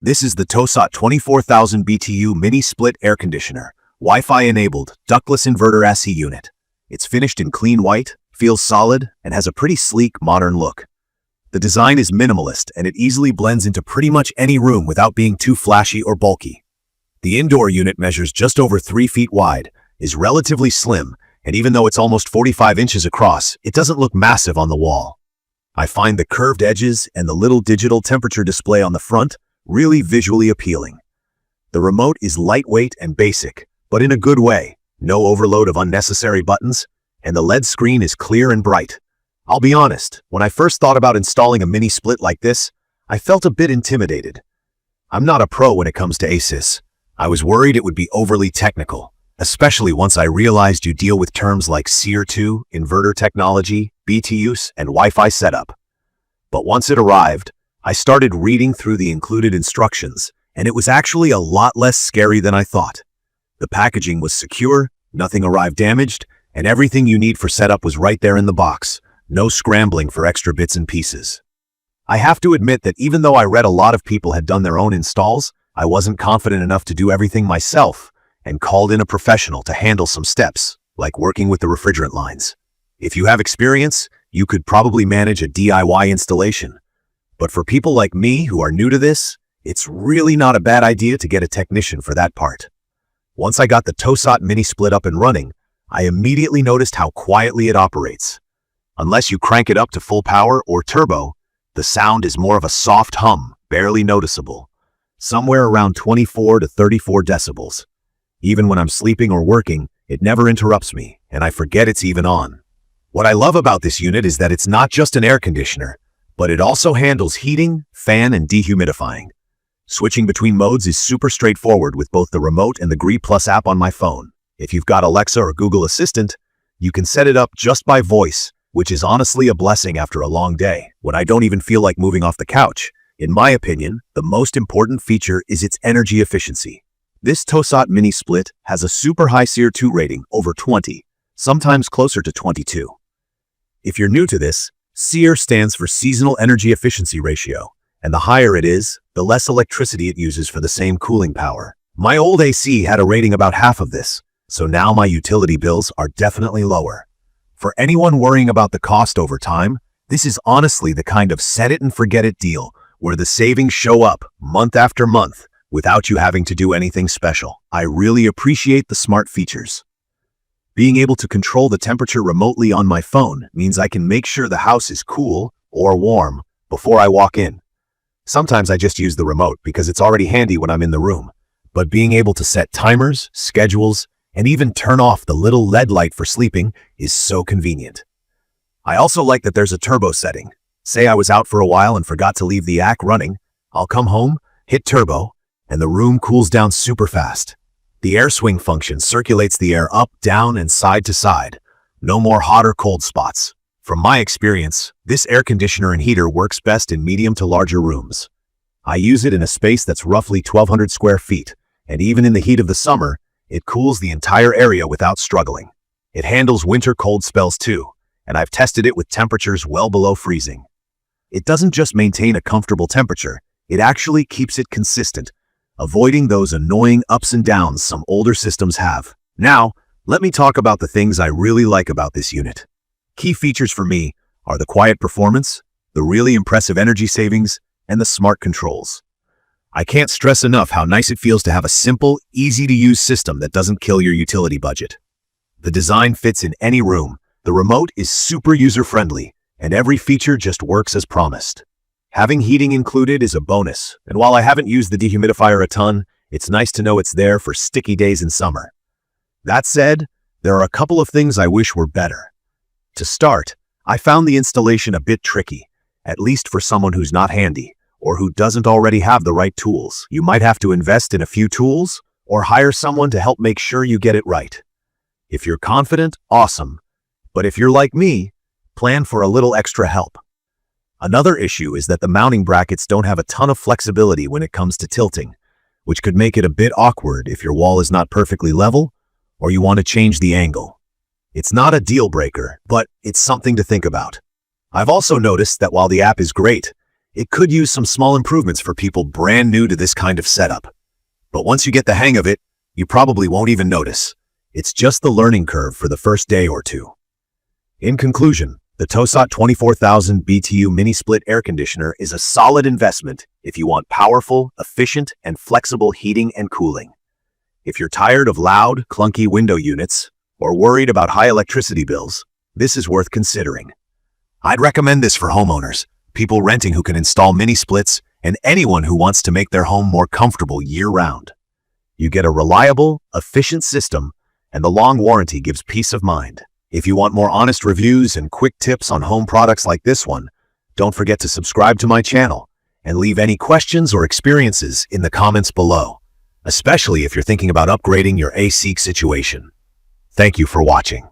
This is the TOSOT 24,000 BTU Mini Split air conditioner, Wi-Fi-enabled, ductless inverter SE unit. It's finished in clean white, feels solid, and has a pretty sleek, modern look. The design is minimalist, and it easily blends into pretty much any room without being too flashy or bulky. The indoor unit measures just over 3 feet wide, is relatively slim, and even though it's almost 45 inches across, it doesn't look massive on the wall. I find the curved edges and the little digital temperature display on the front really visually appealing. The remote is lightweight and basic, but in a good way. No overload of unnecessary buttons, and the LED screen is clear and bright. I'll be honest, when I first thought about installing a mini split like this, I felt a bit intimidated. I'm not a pro when it comes to ASIS. I was worried it would be overly technical, especially once I realized you deal with terms like SEER 2, inverter technology, BTUs, and Wi-Fi setup. But once it arrived, I started reading through the included instructions, and it was actually a lot less scary than I thought. The packaging was secure, nothing arrived damaged, and everything you need for setup was right there in the box. No scrambling for extra bits and pieces. I have to admit that even though I read a lot of people had done their own installs, I wasn't confident enough to do everything myself and called in a professional to handle some steps, like working with the refrigerant lines. If you have experience, you could probably manage a DIY installation. But for people like me who are new to this, it's really not a bad idea to get a technician for that part. Once I got the TOSOT Mini Split up and running, I immediately noticed how quietly it operates. Unless you crank it up to full power or turbo, the sound is more of a soft hum, barely noticeable, somewhere around 24 to 34 decibels. Even when I'm sleeping or working, it never interrupts me, and I forget it's even on. What I love about this unit is that it's not just an air conditioner, but it also handles heating, fan, and dehumidifying. Switching between modes is super straightforward with both the remote and the Gree Plus app on my phone. If you've got Alexa or Google Assistant, you can set it up just by voice, which is honestly a blessing after a long day, when I don't even feel like moving off the couch. In my opinion, the most important feature is its energy efficiency. This TOSOT Mini Split has a super high SEER 2 rating, over 20, sometimes closer to 22. If you're new to this, SEER stands for Seasonal Energy Efficiency Ratio, and the higher it is, the less electricity it uses for the same cooling power. My old AC had a rating about half of this, so now my utility bills are definitely lower. For anyone worrying about the cost over time, this is honestly the kind of set-it-and-forget-it deal where the savings show up month after month without you having to do anything special. I really appreciate the smart features. Being able to control the temperature remotely on my phone means I can make sure the house is cool or warm before I walk in. Sometimes I just use the remote because it's already handy when I'm in the room, but being able to set timers, schedules, and even turn off the little LED light for sleeping is so convenient. I also like that there's a turbo setting. Say I was out for a while and forgot to leave the AC running, I'll come home, hit turbo, and the room cools down super fast. The air swing function circulates the air up, down, and side to side. No more hot or cold spots. From my experience, this air conditioner and heater works best in medium to larger rooms. I use it in a space that's roughly 1,200 square feet, and even in the heat of the summer, it cools the entire area without struggling. It handles winter cold spells too, and I've tested it with temperatures well below freezing. It doesn't just maintain a comfortable temperature, it actually keeps it consistent, avoiding those annoying ups and downs some older systems have. Now, let me talk about the things I really like about this unit. Key features for me are the quiet performance, the really impressive energy savings, and the smart controls. I can't stress enough how nice it feels to have a simple, easy-to-use system that doesn't kill your utility budget. The design fits in any room, the remote is super user-friendly, and every feature just works as promised. Having heating included is a bonus, and while I haven't used the dehumidifier a ton, it's nice to know it's there for sticky days in summer. That said, there are a couple of things I wish were better. To start, I found the installation a bit tricky, at least for someone who's not handy, or who doesn't already have the right tools. You might have to invest in a few tools, or hire someone to help make sure you get it right. If you're confident, awesome. But if you're like me, plan for a little extra help. Another issue is that the mounting brackets don't have a ton of flexibility when it comes to tilting, which could make it a bit awkward if your wall is not perfectly level or you want to change the angle. It's not a deal breaker, but it's something to think about. I've also noticed that while the app is great, It could use some small improvements for people brand new to this kind of setup. But once you get the hang of it, you probably won't even notice. It's just the learning curve for the first day or two. In conclusion, the TOSOT 24,000 BTU Mini Split air conditioner is a solid investment if you want powerful, efficient, and flexible heating and cooling. If you're tired of loud, clunky window units or worried about high electricity bills, this is worth considering. I'd recommend this for homeowners, people renting who can install mini splits, and anyone who wants to make their home more comfortable year-round. You get a reliable, efficient system, and the long warranty gives peace of mind. If you want more honest reviews and quick tips on home products like this one, don't forget to subscribe to my channel and leave any questions or experiences in the comments below, especially if you're thinking about upgrading your AC situation. Thank you for watching.